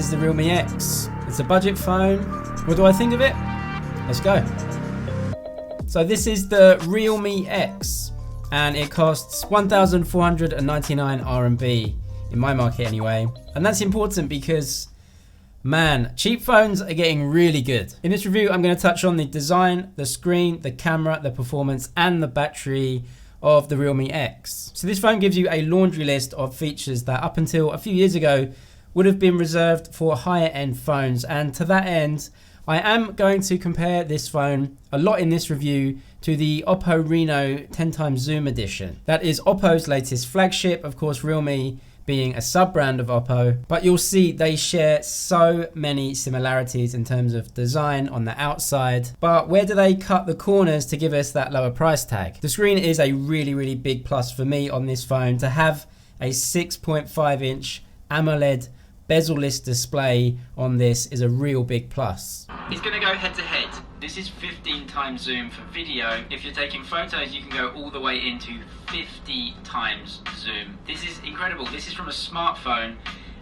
is the Realme X. It's a budget phone. What do I think of it? Let's go. So this is the Realme X, and it costs 1,499 RMB in my market anyway. And that's important because, man, cheap phones are getting really good. In this review, I'm going to touch on the design, the screen, the camera, the performance, and the battery of the Realme X. So this phone gives you a laundry list of features that up until a few years ago would have been reserved for higher end phones. And to that end, I am going to compare this phone a lot in this review to the Oppo Reno 10x Zoom edition. That is Oppo's latest flagship, of course, Realme being a sub-brand of Oppo, but you'll see they share so many similarities in terms of design on the outside. But where do they cut the corners to give us that lower price tag? The screen is a really big plus for me on this phone. To have a 6.5-inch AMOLED bezel-less display on this is a real big plus. It's going to go head to head. This is 15x zoom for video. If you're taking photos, you can go all the way into 50x zoom. This is incredible. This is from a smartphone,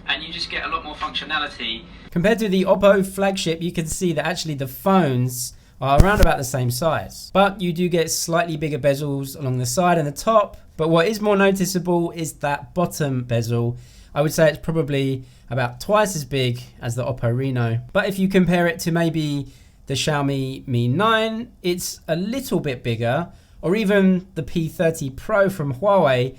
and you just get a lot more functionality. Compared to the Oppo flagship, you can see that actually the phones are around about the same size, but you do get slightly bigger bezels along the side and the top. But what is more noticeable is that bottom bezel. I would say it's probably about twice as big as the Oppo Reno. But if you compare it to maybe the Xiaomi Mi 9, it's a little bit bigger, or even the P30 Pro from Huawei,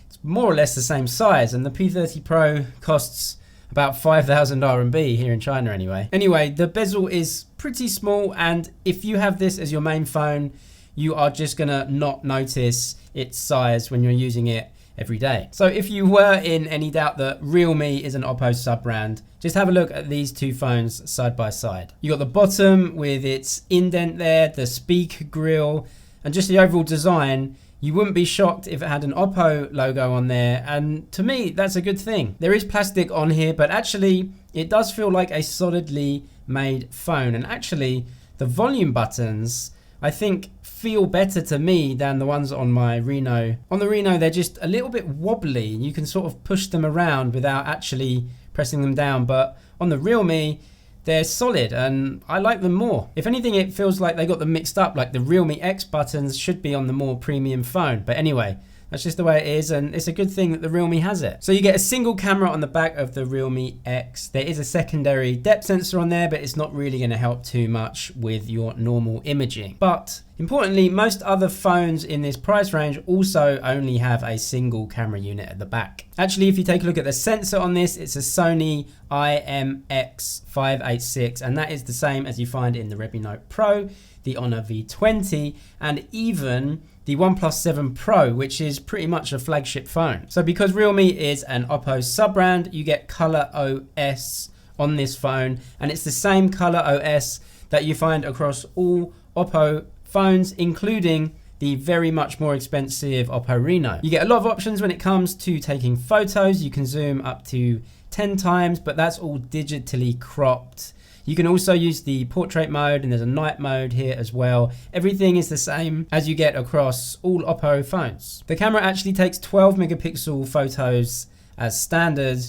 it's more or less the same size, and the P30 Pro costs about 5,000 RMB here in China anyway. Anyway, the bezel is pretty small, and if you have this as your main phone, you are just gonna not notice its size when you're using it every day. So if you were in any doubt that Realme is an Oppo sub-brand, just have a look at these two phones side by side. You got the bottom with its indent there, the speaker grill, and just the overall design. You wouldn't be shocked if it had an Oppo logo on there, and to me, that's a good thing. There is plastic on here, but actually, it does feel like a solidly made phone, and actually, the volume buttons, I think, feel better to me than the ones on my Reno. On the Reno, they're just a little bit wobbly. You can sort of push them around without actually pressing them down. But on the Realme, they're solid and I like them more. If anything, it feels like they got them mixed up, like the Realme X buttons should be on the more premium phone. But anyway, that's just the way it is, and it's a good thing that the Realme has it. So you get a single camera on the back of the Realme X. There is a secondary depth sensor on there, but it's not really going to help too much with your normal imaging. But importantly, most other phones in this price range also only have a single camera unit at the back. Actually, if you take a look at the sensor on this, it's a Sony IMX586, and that is the same as you find in the Redmi Note Pro, the Honor V20, and even the OnePlus 7 Pro, which is pretty much a flagship phone. So because Realme is an Oppo sub-brand, you get Color OS on this phone, and it's the same Color OS that you find across all Oppo phones, including the very much more expensive Oppo Reno. You get a lot of options when it comes to taking photos. You can zoom up to 10 times, but that's all digitally cropped. You can also use the portrait mode, and there's a night mode here as well. Everything is the same as you get across all Oppo phones. The camera actually takes 12 megapixel photos as standard.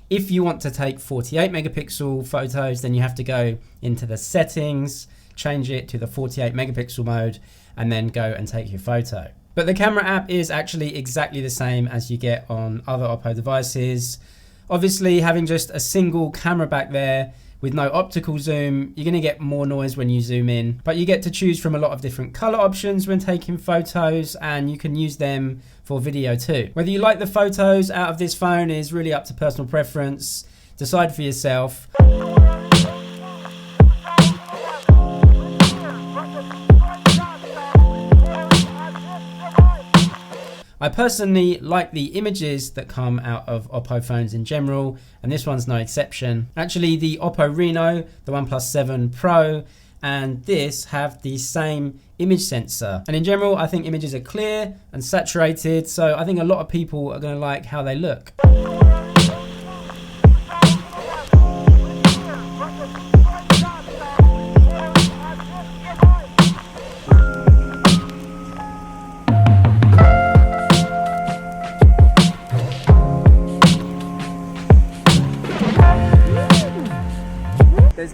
If you want to take 48 megapixel photos, then you have to go into the settings, change it to the 48 megapixel mode, and then go and take your photo. But the camera app is actually exactly the same as you get on other Oppo devices. Obviously, having just a single camera back there with no optical zoom, you're going to get more noise when you zoom in, but you get to choose from a lot of different color options when taking photos, and you can use them for video too. Whether you like the photos out of this phone is really up to personal preference. Decide for yourself. I personally like the images that come out of Oppo phones in general, and this one's no exception. Actually, the Oppo Reno, the OnePlus 7 Pro, and this have the same image sensor. And in general, I think images are clear and saturated, so I think a lot of people are going to like how they look.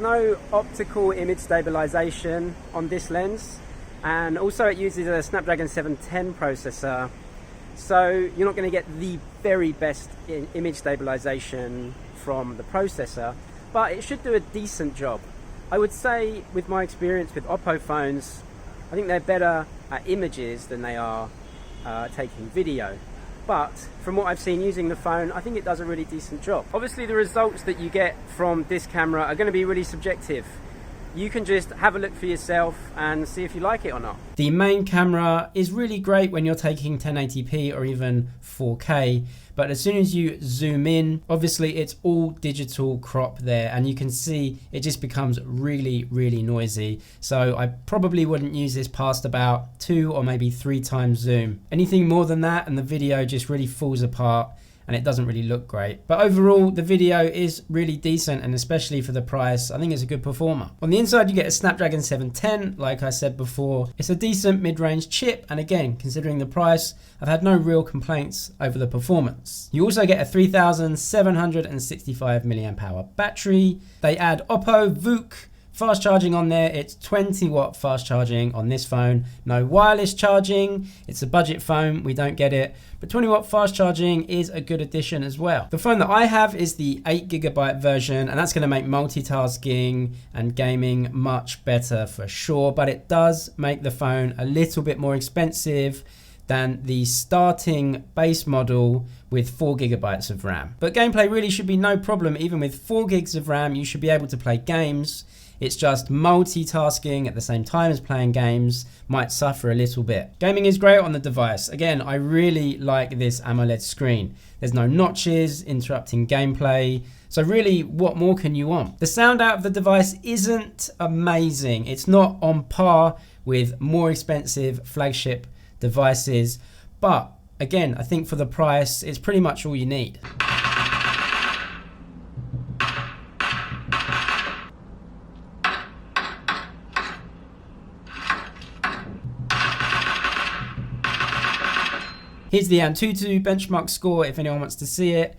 no optical image stabilization on this lens, and also it uses a Snapdragon 710 processor, so you're not going to get the very best image stabilization from the processor, but it should do a decent job. I would say, with my experience with Oppo phones, I think they're better at images than they are taking video. But from what I've seen using the phone, I think it does a really decent job. Obviously, the results that you get from this camera are going to be really subjective. You can just have a look for yourself and see if you like it or not. The main camera is really great when you're taking 1080p or even 4K, but as soon as you zoom in, obviously it's all digital crop there, and you can see it just becomes really, really noisy. So I probably wouldn't use this past about 2 or maybe 3 times zoom. Anything more than that and the video just really falls apart and it doesn't really look great. But overall, the video is really decent, and especially for the price, I think it's a good performer. On the inside, you get a Snapdragon 710, like I said before. It's a decent mid-range chip, and again, considering the price, I've had no real complaints over the performance. You also get a 3765 mAh battery. They add Oppo VOOC fast charging on there. It's 20-watt fast charging on this phone. No wireless charging. It's a budget phone, we don't get it. But 20-watt fast charging is a good addition as well. The phone that I have is the 8GB version, and that's going to make multitasking and gaming much better for sure. But it does make the phone a little bit more expensive than the starting base model with 4GB of RAM. But gameplay really should be no problem. Even with 4GB of RAM, you should be able to play games. It's just multitasking at the same time as playing games might suffer a little bit. Gaming is great on the device. Again, I really like this AMOLED screen. There's no notches interrupting gameplay. So really, what more can you want? The sound out of the device isn't amazing. It's not on par with more expensive flagship devices. But again, I think for the price, it's pretty much all you need. Here's the Antutu benchmark score if anyone wants to see it.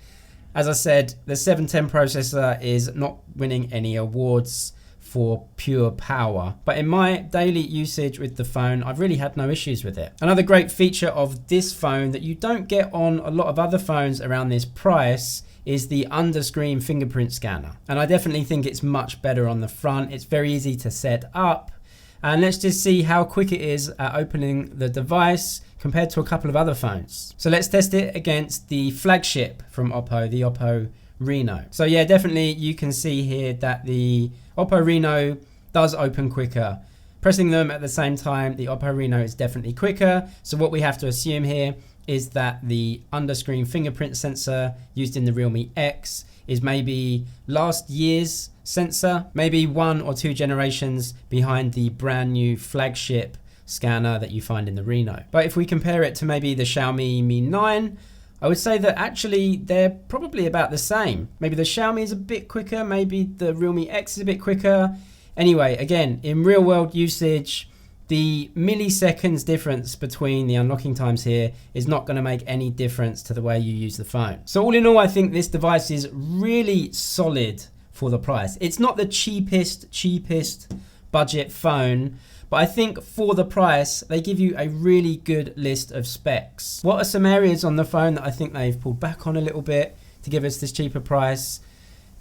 As I said, the 710 processor is not winning any awards for pure power, but in my daily usage with the phone, I've really had no issues with it. Another great feature of this phone that you don't get on a lot of other phones around this price is the under-screen fingerprint scanner. And I definitely think it's much better on the front. It's very easy to set up. And let's just see how quick it is at opening the device compared to a couple of other phones. So let's test it against the flagship from Oppo, the Oppo Reno. So yeah, definitely you can see here that the Oppo Reno does open quicker. Pressing them at the same time, the Oppo Reno is definitely quicker. So what we have to assume here is that the under-screen fingerprint sensor used in the Realme X is maybe last year's sensor, maybe 1 or 2 generations behind the brand new flagship scanner that you find in the Reno. But if we compare it to maybe the Xiaomi Mi 9, I would say that actually they're probably about the same. Maybe the Xiaomi is a bit quicker, maybe the Realme X is a bit quicker. Anyway, again, in real world usage, the milliseconds difference between the unlocking times here is not going to make any difference to the way you use the phone. So all in all, I think this device is really solid for the price. It's not the cheapest budget phone, but I think for the price, they give you a really good list of specs. What are some areas on the phone that I think they've pulled back on a little bit to give us this cheaper price?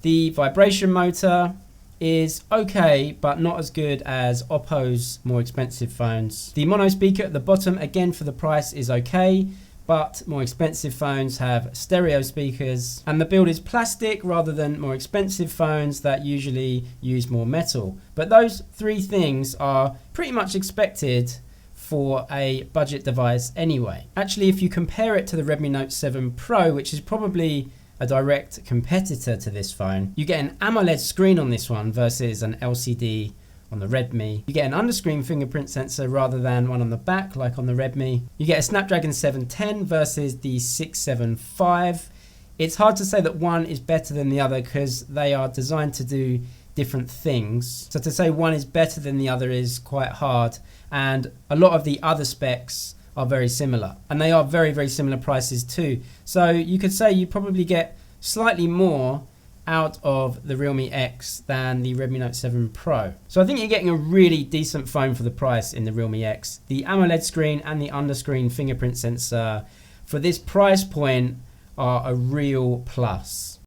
The vibration motor is okay, but not as good as Oppo's more expensive phones. The mono speaker at the bottom, again for the price, is okay, but more expensive phones have stereo speakers, and the build is plastic rather than more expensive phones that usually use more metal. But those 3 things are pretty much expected for a budget device anyway. Actually, if you compare it to the Redmi Note 7 Pro, which is probably a direct competitor to this phone, you get an AMOLED screen on this one versus an LCD on the Redmi. You get an under-screen fingerprint sensor rather than one on the back like on the Redmi. You get a Snapdragon 710 versus the 675. It's hard to say that one is better than the other because they are designed to do different things. So to say one is better than the other is quite hard, and a lot of the other specs are very similar, and they are very, very similar prices too. So you could say you probably get slightly more out of the Realme X than the Redmi Note 7 Pro. So I think you're getting a really decent phone for the price in the Realme X. The AMOLED screen and the under-screen fingerprint sensor for this price point are a real plus.